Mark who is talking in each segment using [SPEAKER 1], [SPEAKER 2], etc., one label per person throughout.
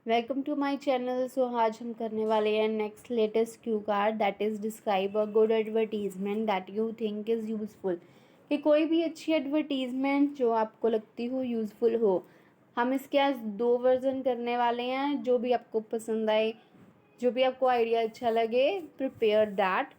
[SPEAKER 1] Welcome to my channel. So आज हम करने वाले हैं next latest cue card that is describe a good advertisement that you think is useful. कि कोई भी अच्छी एडवर्टीजमेंट जो आपको लगती हो यूज़फुल हो। हम इसके आज दो वर्जन करने वाले हैं, जो भी आपको पसंद आए, जो भी आपको आइडिया अच्छा लगे, प्रिपेयर दैट।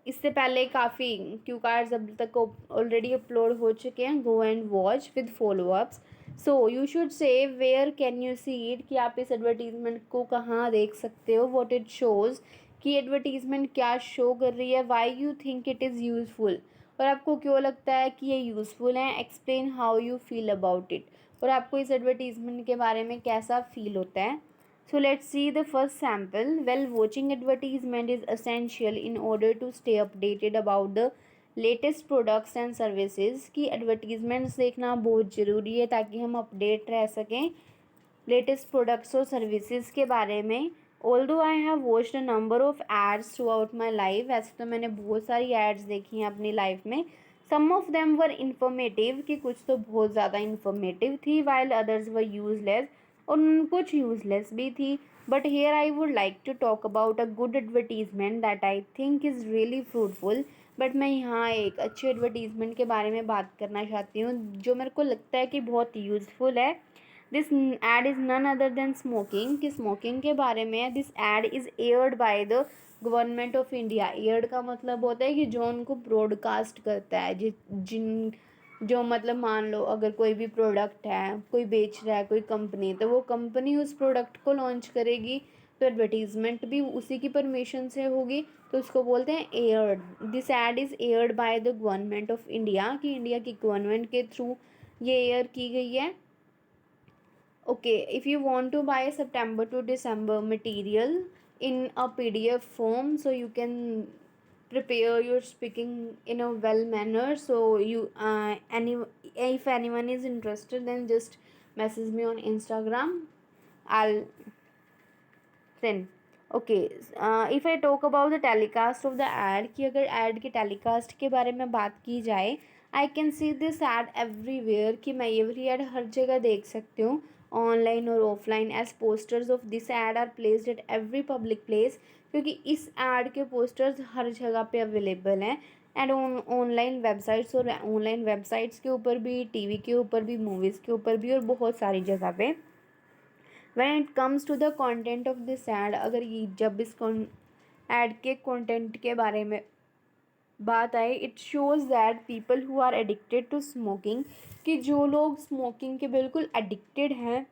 [SPEAKER 1] इससे पहले काफ़ी क्यू कार्ड्स अब तक ऑलरेडी अपलोड हो चुके हैं। Go and watch with followups. You should say where can you see it, कि आप इस एडवर्टीजमेंट को कहाँ देख सकते हो। व्हाट इट शोज़, कि एडवर्टीजमेंट क्या शो कर रही है। Why you think it is useful, और आपको क्यों लगता है कि ये यूज़फुल है। Explain how you feel about it, और आपको इस एडवर्टीजमेंट के बारे में कैसा फील होता है। So let's see the first sample. Well, watching advertisement is essential in order to stay updated about the latest products and services. की एडवर्टीजमेंट्स देखना बहुत ज़रूरी है ताकि हम अपडेट रह सकें लेटेस्ट प्रोडक्ट्स और सर्विसेज के बारे में। Although I have watched a number of ads throughout my life, वैसे तो मैंने बहुत सारी एड्स देखी हैं अपनी लाइफ में। सम ऑफ देम वर इन्फॉर्मेटिव, कि कुछ तो बहुत ज़्यादा इन्फॉर्मेटिव थी, वाइल अदर्स वर यूजलेस, और कुछ यूजलेस भी थी। But here I would like to talk about a good advertisement that I think is really fruitful. But मैं यहाँ एक अच्छे एडवर्टीजमेंट के बारे में बात करना चाहती हूँ जो मेरे को लगता है कि बहुत यूज़फुल है। This ad is none other than smoking, कि स्मोकिंग के बारे में है। This ad is aired by the government of India. Aired का मतलब होता है कि जो उनको ब्रॉडकास्ट करता है, जिन जो मतलब मान लो अगर कोई भी प्रोडक्ट है, कोई बेच रहा है, कोई कंपनी, तो वो कंपनी उस प्रोडक्ट को लॉन्च करेगी, तो एडवर्टीजमेंट भी उसी की परमिशन से होगी, तो उसको बोलते हैं aired. This ad is aired by the government of India, कि इंडिया की गवर्नमेंट के थ्रू ये एयर की गई है। Okay, if you want to buy September to December material in a PDF form, so you can prepare your speaking in a well manner. So if anyone is interested, then just message me on Instagram. I'll send. Okay, if I talk about the telecast of the ad, कि अगर add के telecast के बारे में बात की जाए, I can see this ad everywhere, कि मैं ये वाली एड हर जगह देख सकती हूँ, ऑनलाइन और offline. As posters of this ad are placed at every public place, क्योंकि इस एड के पोस्टर्स हर जगह पे अवेलेबल हैं। एंड ऑनलाइन वेबसाइट्स, और ऑनलाइन वेबसाइट्स के ऊपर भी, टीवी के ऊपर भी, मूवीज़ के ऊपर भी, और बहुत सारी जगह पे। When it comes to the content of this ad, अगर ये जब इस एड के कंटेंट के बारे में बात आए, it shows that people who are addicted to smoking, कि जो लोग स्मोकिंग के बिल्कुल एडिक्टेड हैं,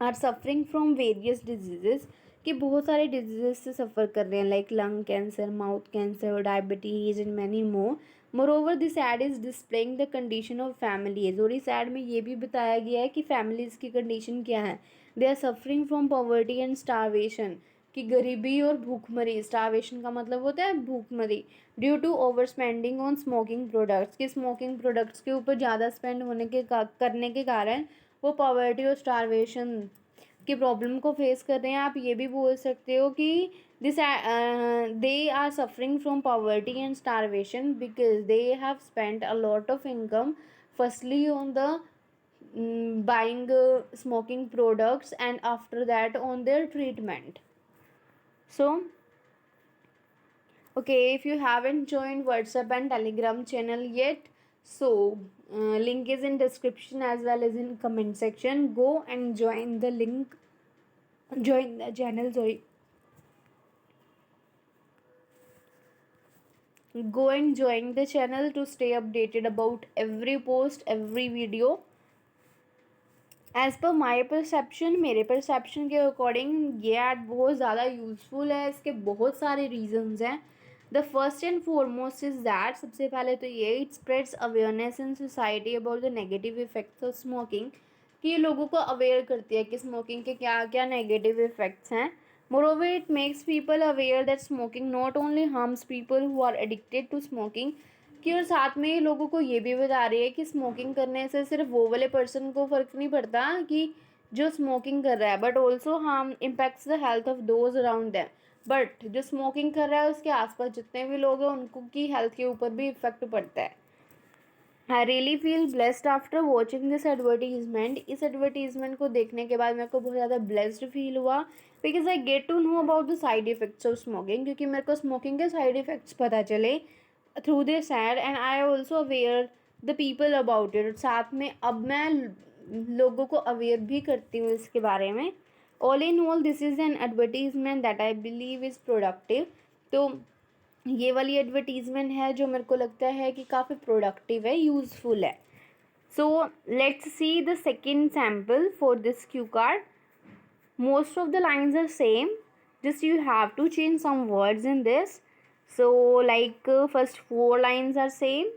[SPEAKER 1] are suffering from various disease, कि बहुत सारे डिजीज़ से सफ़र कर रहे हैं, like lung cancer, mouth cancer, diabetes and many more. Moreover this ad is displaying the condition of families, और इस एड में ये भी बताया गया है कि फैमिलीज़ की कंडीशन क्या है। They are suffering from poverty and starvation, कि गरीबी और भूखमरी। स्टारवेशन का मतलब होता है भूखमरी। Due to over spending on smoking products, कि स्मोकिंग प्रोडक्ट्स के ऊपर ज़्यादा स्पेंड होने के करने के कारण वो पॉवर्टी और स्टारवेशन की प्रॉब्लम को फेस कर रहे हैं। आप ये भी बोल सकते हो कि this they are suffering from poverty and starvation because they have spent a lot of income firstly on the buying smoking products, and after that on their treatment. So okay, if you haven't joined WhatsApp and Telegram channel yet, link is in description as well as in comment section. Go and join the link, join the channel, sorry. Go and join the channel to stay updated about every post, every video. As per my perception, मेरे perception के according ये add बहुत ज़्यादा useful है। इसके बहुत सारे reasons हैं। The first and foremost is that, सबसे पहले तो ये, it spreads awareness in society about the negative effects of smoking, कि ये लोगों को अवेयर करती है कि स्मोकिंग के क्या क्या नेगेटिव इफ़ेक्ट्स हैं। Moreover it makes people aware that smoking not only harms people who are addicted to smoking, कि और साथ में ये लोगों को ये भी बता रही है कि स्मोकिंग करने से सिर्फ वो वाले पर्सन को फ़र्क नहीं पड़ता कि जो स्मोकिंग कर रहा है, but also harm impacts the health of those around them. But जो स्मोकिंग कर रहा है उसके आसपास जितने भी लोग हैं उनको की हेल्थ के ऊपर भी इफ़ेक्ट पड़ता है। I really feel blessed after watching this advertisement. इस एडवर्टीजमेंट को देखने के बाद मेरे को बहुत ज़्यादा ब्लेस्ड फील हुआ, because I get to know about the side effects of smoking, क्योंकि मेरे को स्मोकिंग के साइड इफ़ेक्ट्स पता चले through this ad, and I also aware the people about it. साथ में अब मैं लोगों को अवेयर भी करती हूँ इसके बारे में। All in all this is an advertisement that I believe is productive. तो ये वाली एडवर्टीज़मेंट है जो मेरे को लगता है कि काफ़ी प्रोडक्टिव है, यूज़फुल है। So let's see the second sample for this Q card. Most of the lines are same, just you have to change some words in this. So like first 4 lines are same,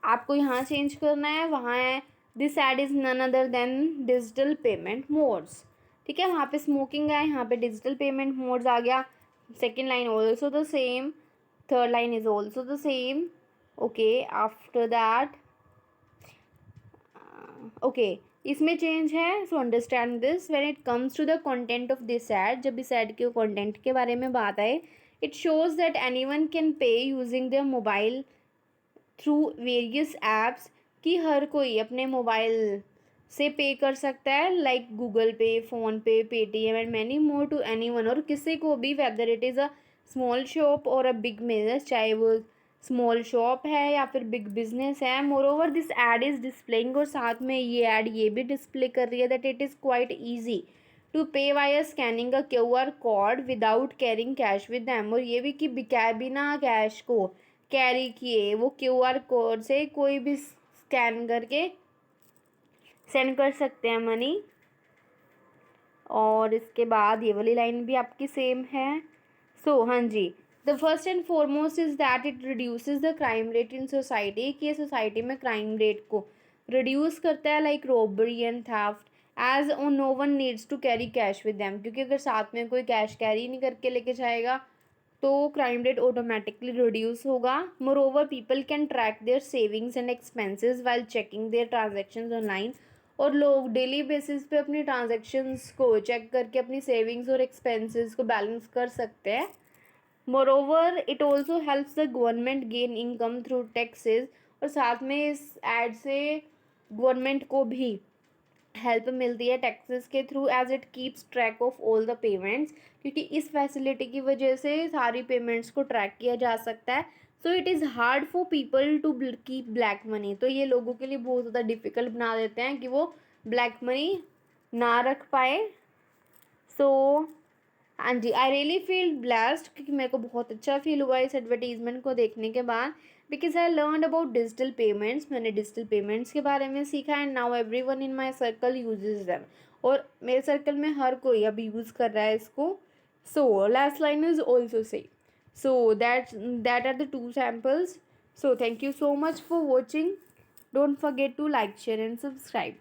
[SPEAKER 1] आपको यहाँ change करना है, वहाँ है this ad is none other than digital payment modes. ठीक है, वहाँ पे स्मोकिंग है, यहाँ पे डिजिटल पेमेंट मोड्स आ गया। Second line also the same, third line is also the same. Okay, after that, okay, इसमें चेंज है। So understand this, when it comes to the content of this ad, जब इस add के content के बारे में बात आए, it shows that anyone can pay using their mobile through various apps, कि हर कोई अपने मोबाइल से पे कर सकता है, like Google Pay, PhonePe, Paytm and many more to anyone. और किसी को भी, whether it is a small shop और अ बिग बिजनेस, चाहे वो स्मॉल शॉप है या फिर बिग बिजनेस है। Moreover this ad is displaying, और साथ में ये एड ये भी डिस्प्ले कर रही है that it is quite easy to pay via scanning a QR code without carrying cash with them. और ये भी कि बिना कैश को कैरी किए वो QR कोड से कोई भी स्कैन करके सेंड कर सकते हैं मनी। और इसके बाद ये वाली लाइन भी आपकी सेम है। सो हाँ जी, the first and foremost is that it reduces the crime rate in society, कि ये सोसाइटी में क्राइम रेट को रिड्यूस करता है, like robbery and theft, as no one needs to carry cash with them, क्योंकि अगर साथ में कोई कैश कैरी नहीं करके लेके जाएगा तो क्राइम रेट ऑटोमेटिकली रिड्यूस होगा। Moreover people can track their savings and expenses while checking their transactions online, और लोग डेली बेसिस पे अपनी ट्रांजेक्शन्स को चेक करके अपनी सेविंग्स और एक्सपेंसेस को बैलेंस कर सकते हैं। More over it also helps the government gain income through taxes, और साथ में इस एड से गवर्नमेंट को भी हेल्प मिलती है टैक्सेस के थ्रू, as it keeps track of all the payments, क्योंकि इस फैसिलिटी की वजह से सारी पेमेंट्स को ट्रैक किया जा सकता है। So it is hard for people to keep black money, तो ये लोगों के लिए बहुत ज़्यादा डिफ़िकल्ट बना देते हैं कि वो ब्लैक मनी ना रख पाए। सो हाँ जी, आई रियली फील ब्लेस्ड, क्योंकि मेरे को बहुत अच्छा फील हुआ इस एडवर्टीज़मेंट को देखने के बाद, because I learn about digital payments. मैंने डिजिटल पेमेंट्स के बारे में सीखा, and now everyone in my circle uses them, और मेरे सर्कल में हर कोई अब यूज़ कर रहा है इसको। So last line is also same. So that are the 2 samples. So thank you so much for watching. Don't forget to like, share and subscribe.